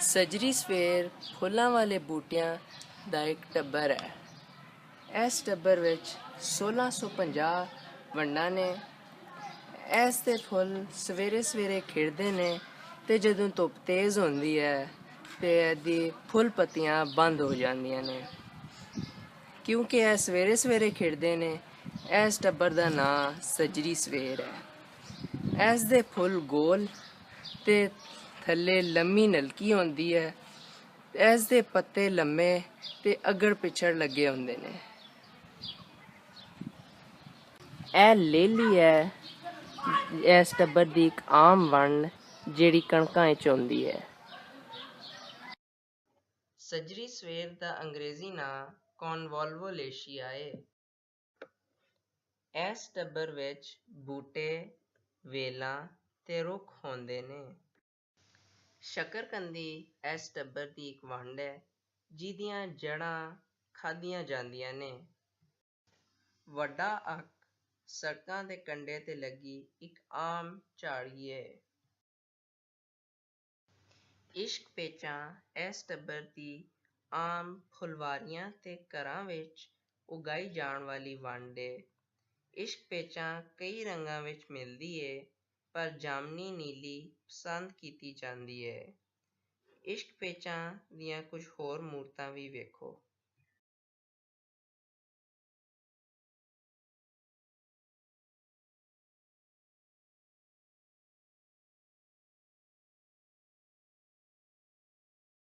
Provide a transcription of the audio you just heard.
ਸਜਰੀ ਸਵੇਰ ਫੁੱਲਾਂ ਵਾਲੇ ਬੂਟਿਆਂ ਦਾ ਇੱਕ ਟੱਬਰ ਹੈ। ਇਸ ਟੱਬਰ ਵਿੱਚ 1650 ਵੰਡਾਂ ਨੇ। ਇਸ ਦੇ ਫੁੱਲ ਸਵੇਰੇ ਸਵੇਰੇ ਖਿੜਦੇ ਨੇ ਅਤੇ ਜਦੋਂ ਧੁੱਪ ਤੇਜ਼ ਹੁੰਦੀ ਹੈ ਅਤੇ ਇਹਦੀ ਫੁੱਲ ਪੱਤੀਆਂ ਬੰਦ ਹੋ ਜਾਂਦੀਆਂ ਨੇ। ਕਿਉਂਕਿ ਇਹ ਸਵੇਰੇ ਸਵੇਰੇ ਖਿੜਦੇ ਨੇ, ਇਸ ਟੱਬਰ ਦਾ ਨਾਂ ਸਜਰੀ ਸਵੇਰ ਹੈ। ਇਸ ਦੇ ਫੁੱਲ ਗੋਲ ਅਤੇ ਥੱਲੇ ਲੰਮੀ ਨਲਕੀ ਹੁੰਦੀ ਹੈ। ਇਸ ਦੇ ਪੱਤੇ ਲੰਮੇ ਅਤੇ ਅੱਗੜ ਪਿਛੜ ਲੱਗੇ ਹੁੰਦੇ ਨੇ। ਇਹ ਲੇਲੀ ਹੈ ਇਸ ਟੱਬਰ ਦੀ ਇੱਕ ਆਮ ਵੰਡ ਜਿਹੜੀ ਕਣਕਾਂ ਵਿੱਚ ਹੁੰਦੀ ਹੈ। ਸਜਰੀ ਸਵੇਰ ਦਾ ਅੰਗਰੇਜ਼ੀ ਨਾਂ ਕੌਨਵੋਲਵੋਲੇਸ਼ੀਆ ਹੈ। ਇਸ ਟੱਬਰ ਵਿੱਚ ਬੂਟੇ, ਵੇਲਾਂ ਤੇ ਰੁੱਖ ਹੁੰਦੇ ਨੇ। ਸ਼ਕਰਕੰਦੀ ਇਸ ਟੱਬਰ ਦੀ ਇੱਕ ਵੰਡ ਹੈ ਜਿਹਦੀਆਂ ਜੜ੍ਹਾਂ ਖਾਧੀਆਂ ਜਾਂਦੀਆਂ ਨੇ। ਵੱਡਾ ਅੱਕ ਸੜਕਾਂ ਦੇ ਕੰਢੇ 'ਤੇ ਲੱਗੀ ਇੱਕ ਆਮ ਝਾੜੀ ਹੈ। ਇਸ਼ਕ ਪੇਚਾਂ ਇਸ ਟੱਬਰ ਦੀ ਆਮ ਫੁਲਵਾਰੀਆਂ ਤੇ ਘਰਾਂ ਵਿੱਚ ਉਗਾਈ ਜਾਣ ਵਾਲੀ ਵੰਡ ਹੈ। ਇਸ਼ਕ ਪੇਚਾਂ ਕਈ ਰੰਗਾਂ ਵਿੱਚ ਮਿਲਦੀ ਹੈ ਪਰ ਜਾਮਨੀ ਨੀਲੀ ਪਸੰਦ ਕੀਤੀ ਜਾਂਦੀ ਹੈ। ਇਸ਼ਕ ਪੇਚਾਂ ਦੀਆਂ ਕੁਝ ਹੋਰ ਮੂਰਤਾਂ ਵੀ ਵੇਖੋ।